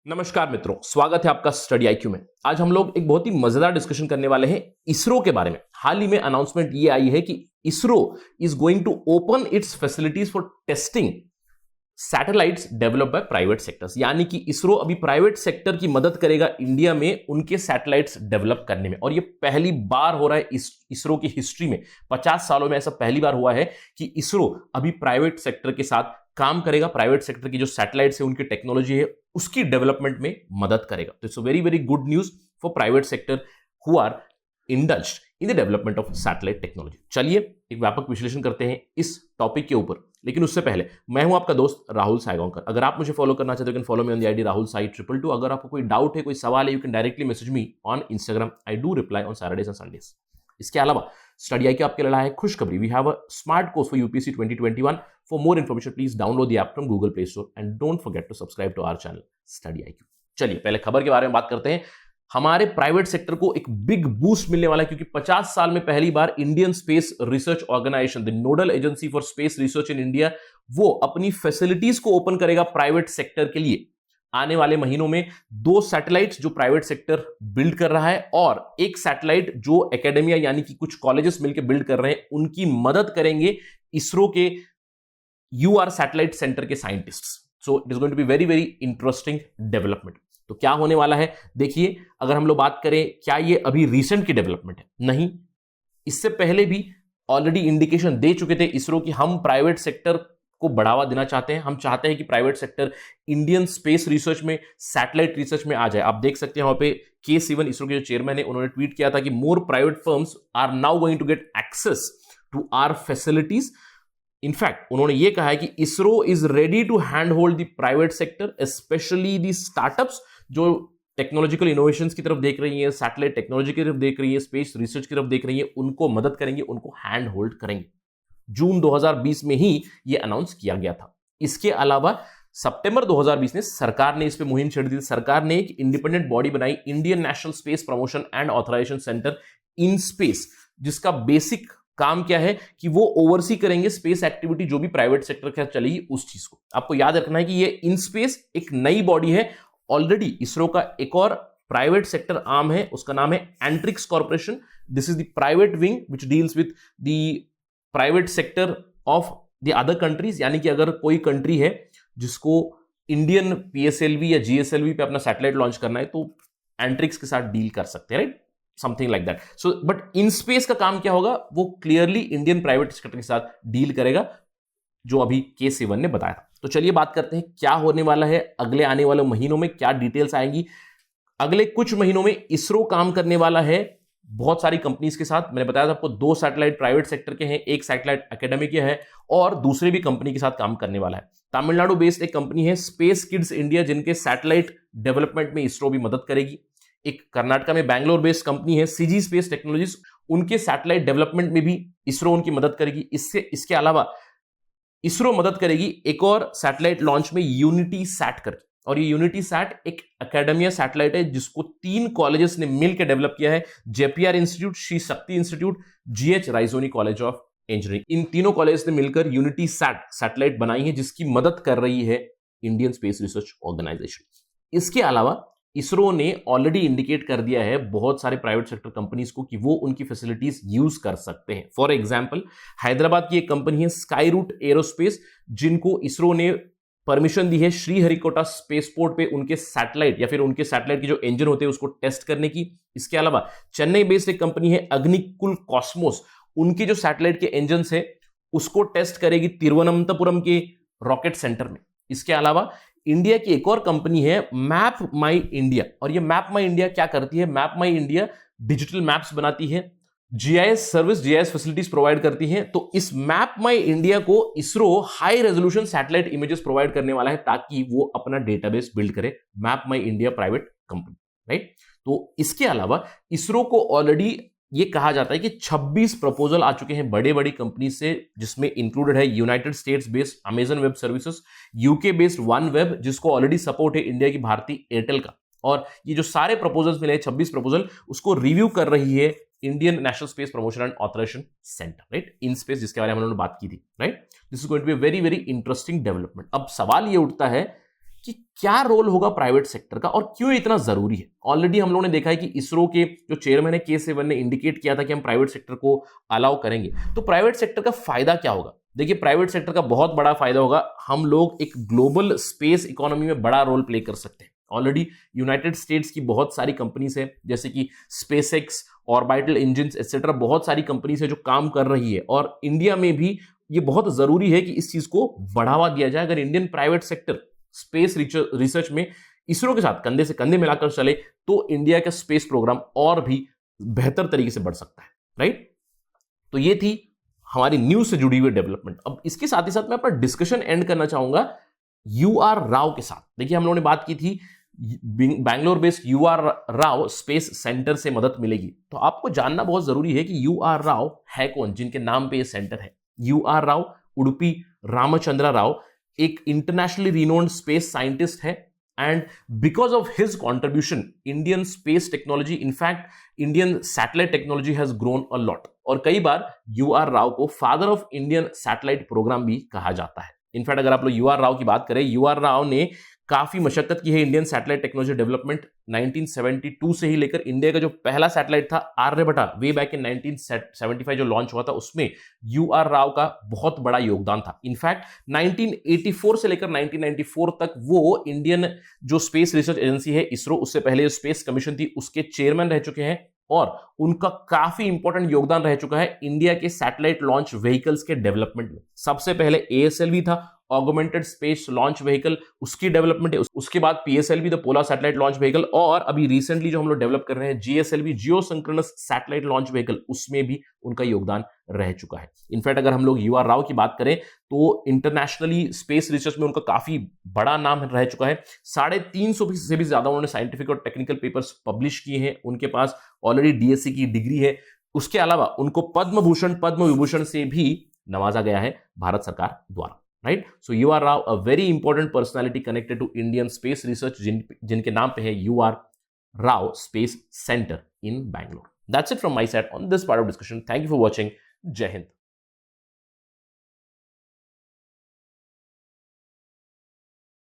नमस्कार मित्रों, स्वागत है आपका स्टडी आईक्यू में। आज हम लोग एक बहुत ही मजेदार डिस्कशन करने वाले हैं इसरो के बारे में। हाल ही में अनाउंसमेंट ये आई है कि ISRO is going to open its facilities for testing satellites developed by private sectors. यानी कि इसरो अभी प्राइवेट सेक्टर की मदद करेगा इंडिया में उनके सैटेलाइट्स डेवलप करने में। और ये पहली बार हो रहा है इसरो की हिस्ट्री में, 50 सालों में ऐसा पहली बार हुआ है कि इसरो अभी प्राइवेट सेक्टर के साथ काम करेगा, प्राइवेट सेक्टर की जो सैटेलाइट्स है उनकी टेक्नोलॉजी है उसकी डेवलपमेंट में मदद करेगा। तो it's very very good news for private sector who are indulged in the development of satellite technology. चलिए एक व्यापक विश्लेषण करते हैं इस टॉपिक के ऊपर, लेकिन उससे पहले मैं हूं आपका दोस्त राहुल साइगांवकर। अगर आप मुझे फॉलो करना चाहते हो, follow me on the ID Rahul Sai 222। अगर आपको कोई डाउट है, कोई सवाल है, you can directly message me on Instagram. I do reply on Saturdays and Sundays. इसके अलावा स्टडी आई के आपके लिए है खुशखबरी। We have a smart course for UPSC 2021। For more information please download the app from Google Play Store and don't forget to subscribe to our channel study I Q. चलिए पहले खबर के बारे में बात करते हैं। हमारे प्राइवेट सेक्टर को एक बिग बूस्ट मिलने वाला है, क्योंकि 50 साल में पहली बार Indian space research organisation, the nodal agency for space research in India, वो अपनी फैसिलिटीज को ओपन करेगा प्राइवेट सेक्टर के लिए। आने वाले महीनों में 2 सैटेलाइट्स जो प्राइवेट सेक्टर बिल्ड कर रहा है और एक सैटेलाइट जो एकेडमिया यानी कि कुछ कॉलेजेस मिलकर बिल्ड कर रहे हैं, उनकी मदद करेंगे इसरो के यूआर सैटेलाइट सेंटर के साइंटिस्ट्स। So it is going to be very very interesting development. तो क्या होने वाला है देखिए, अगर हम लोग बात करें क्या ये अभी रिसेंट की डेवलपमेंट है, नहीं, इससे पहले भी ऑलरेडी इंडिकेशन दे चुके थे इसरो की हम प्राइवेट सेक्टर को बढ़ावा देना चाहते हैं। हम चाहते हैं कि private sector Indian space research में, सैटेलाइट रिसर्च में आ जाए। आप देख सकते हैं वहां पे के सिवन, इसरो के जो चेयरमैन है, उन्होंने ट्वीट किया था कि more private firms are now going to get access to our facilities. In fact उन्होंने ये कहा है कि ISRO is ready to hand hold the private sector, specially the startups जो टेक्नोलॉजिकल इनोवेशंस की तरफ देख रही है, सैटेलाइट टेक्नोलॉजी की तरफ देख रही है, स्पेस रिसर्च की तरफ देख रही है, उनको मदद करेंगे, उनको हैंड होल्ड करेंगे। जून 2020 में ही यह अनाउंस किया गया था। इसके अलावा सितंबर 2020 में सरकार ने इस पे मुहिम छेड़ दी। सरकार ने एक इंडिपेंडेंट बॉडी बनाई, Indian national space promotion and authorization centre in space, जिसका बेसिक काम क्या है कि वो ओवरसी करेंगे स्पेस एक्टिविटी जो भी प्राइवेट सेक्टर के साथ चलेगी उस चीज को। आपको याद रखना है कि ये इन स्पेस एक नई बॉडी है। ऑलरेडी इसरो का एक और प्राइवेट सेक्टर आर्म है, उसका नाम है Antrix corporation. This is the private wing which deals with the private sector of the other countries. यानी कि अगर कोई कंट्री है जिसको इंडियन पीएसएलवी या जीएसएलवी पे अपना सैटेलाइट लॉन्च करना है, तो एंट्रिक्स के साथ डील कर सकते हैं, right, something like that. So but in space का काम क्या होगा, वो क्लियरली इंडियन प्राइवेट सेक्टर के साथ डील करेगा, जो अभी के सिवन ने बताया था। तो चलिए बात करते हैं क्या होने वाला है अगले आने वाले महीनों में, क्या डिटेल्स आएंगी। अगले कुछ महीनों में इसरो काम करने वाला है बहुत सारी कंपनीज के साथ। मैंने बताया था आपको 2 सैटेलाइट प्राइवेट सेक्टर के हैं, एक सैटेलाइट एकेडमिक है और दूसरे भी कंपनी के साथ काम करने वाला है। तमिलनाडु बेस्ड एक कंपनी है स्पेस किड्स इंडिया, जिनके सैटेलाइट डेवलपमेंट में इसरो भी मदद करेगी। एक कर्नाटक में बैंगलोर बेस्ड कंपनी है सीजी स्पेस टेक्नोलॉजीज, उनके सैटेलाइट डेवलपमेंट में भी इसरो उनकी मदद करेगी। इसके अलावा इसरो मदद करेगी एक और सैटेलाइट लॉन्च में, यूनिटी सैट करके। और ये यूनिटी सैट एक एकेडमिया सैटेलाइट है जिसको 3 कॉलेजेस ने मिलकर डेवलप किया है, JPR institute, Shri Shakti institute, G H Raisoni college of engineering. इन तीनों कॉलेज ने मिलकर यूनिटी सैट सैटेलाइट बनाई है, जिसकी मदद कर रही है इंडियन स्पेस रिसर्च ऑर्गेनाइजेशन। इसके अलावा इसरो ने ऑलरेडी इंडिकेट कर दिया है बहुत सारे प्राइवेट सेक्टर कंपनीज को कि वो उनकी फैसिलिटीज यूज कर सकते हैं। फॉर एग्जांपल हैदराबाद की एक कंपनी है स्काई रूट एरोस्पेस, जिनको इसरो ने परमिशन दी है श्रीहरिकोटा स्पेसपोर्ट पे उनके सैटेलाइट या फिर उनके सैटेलाइट के जो इंजन होते हैं उसको टेस्ट करने की। इसके अलावा चेन्नई बेस्ड एक कंपनी है अग्निकुल कॉस्मोस, उनके जो सैटेलाइट के इंजन है उसको टेस्ट करेगी तिरुवनंतपुरम के रॉकेट सेंटर में। इसके अलावा इंडिया की एक और कंपनी है मैप माई इंडिया, और ये मैप माई इंडिया क्या करती है, मैप माई इंडिया डिजिटल मैप्स बनाती है, GIS service, GIS facilities provide करती है। तो इस मैप माई इंडिया को ISRO high resolution satellite images provide करने वाला है ताकि वो अपना डेटाबेस बिल्ड करे, मैप माई इंडिया प्राइवेट कंपनी, राइट। तो इसके अलावा इसरो को ऑलरेडी ये कहा जाता है कि 26 प्रपोजल आ चुके हैं बड़े बड़ी कंपनी से, जिसमें इंक्लूडेड है United states based Amazon web services, UK based one web, जिसको ऑलरेडी सपोर्ट है इंडिया की भारती एयरटेल का। और ये जो सारे प्रपोजल्स मिले 26 प्रपोजल, उसको रिव्यू कर रही है Indian national space promotion and authorization centre, right, in space, जिसके बारे में हम लोगों ने बात की थी, right. This is going to be very very interesting development. अब सवाल ये उठता है कि क्या रोल होगा प्राइवेट सेक्टर का और क्यों इतना जरूरी है। ऑलरेडी हम लोगों ने देखा है कि इसरो के जो चेयरमैन है K. Sivan ने इंडिकेट किया था कि हम प्राइवेट सेक्टर को अलाउ करेंगे। तो प्राइवेट सेक्टर का फायदा क्या होगा? देखिए, प्राइवेट सेक्टर का बहुत बड़ा फायदा होगा, हम लोग एक ग्लोबल स्पेस इकोनॉमी में बड़ा रोल प्ले कर सकते हैं। ऑलरेडी यूनाइटेड स्टेट्स की बहुत सारी कंपनीज है, जैसे कि स्पेसएक्स, ऑर्बिटल इंजन्स एक्सेट्रा, बहुत सारी कंपनीज है जो काम कर रही है, और इंडिया में भी ये बहुत जरूरी है कि इस चीज को बढ़ावा दिया जाए। अगर Indian private sector space research में इसरो के साथ कंधे से कंधे मिलाकर चले तो इंडिया का स्पेस प्रोग्राम और भी बेहतर तरीके से बढ़ सकता है, राइट। तो ये थी हमारी न्यूज से जुड़ी हुई डेवलपमेंट। अब इसके साथ ही साथ मैं अपना डिस्कशन एंड करना चाहूंगा UR राव के साथ। देखिए, हम लोगों ने बात की थी Bangalore based UR Rao space centre से मदद मिलेगी, तो आपको जानना बहुत जरूरी है कि UR राव है कौन, जिनके नाम पे ये सेंटर है। UR राव उडुपी रामचंद्र राव एक इंटरनेशनली रिनोन्ड स्पेस साइंटिस्ट है, and because of his contribution Indian space technology, in fact Indian satellite technology has grown a lot. और कई बार UR राव को father of Indian satellite programme भी कहा जाता है। इनफैक्ट अगर आप लोग UR राव की बात करें, UR राव ने काफी मशक्कत की है इंडियन सैटेलाइट टेक्नोलॉजी डेवलपमेंट। 1972 से ही लेकर इंडिया का जो पहला सैटेलाइट था आर्यभट्टा, वे बैक इन 1975 जो लॉन्च हुआ था, उसमें UR राव का बहुत बड़ा योगदान था। इनफैक्ट 1984 से लेकर 1994 तक वो इंडियन जो स्पेस रिसर्च एजेंसी है इसरो, उससे पहले जो स्पेस कमीशन थी उसके चेयरमैन रह चुके हैं, और उनका काफी इंपॉर्टेंट योगदान रह चुका है इंडिया के सैटेलाइट लॉन्च व्हीकल्स के डेवलपमेंट में। सबसे पहले ASLV था, ऑगमेंटेड स्पेस लॉन्च व्हीकल, उसकी डेवलपमेंट है। उसके बाद PSLV the polar satellite launch vehicle, और अभी रिसेंटली जो हम लोग डेवलप कर रहे हैं GSLV जियो सिंक्रोनस सैटेलाइट लॉन्च व्हीकल, उसमें भी उनका योगदान रह चुका है। इनफैक्ट अगर हम लोग UR राव की बात करें तो इंटरनेशनली स्पेस रिसर्च में उनका काफी बड़ा नाम रह चुका है। 350 से भी ज्यादा उन्होंने साइंटिफिक और टेक्निकल पेपर्स पब्लिश किए हैं। उनके पास ऑलरेडी DSC की डिग्री है। उसके अलावा उनको पद्म भूषण पद्म विभूषण से भी नवाजा गया है भारत सरकार द्वारा, right. So UR Rao a very important personality connected to Indian space research, जिनके नाम पे है UR Rao space centre in Bangalore. That's it from my side on this part of discussion. Thank you for watching. जय हिंद।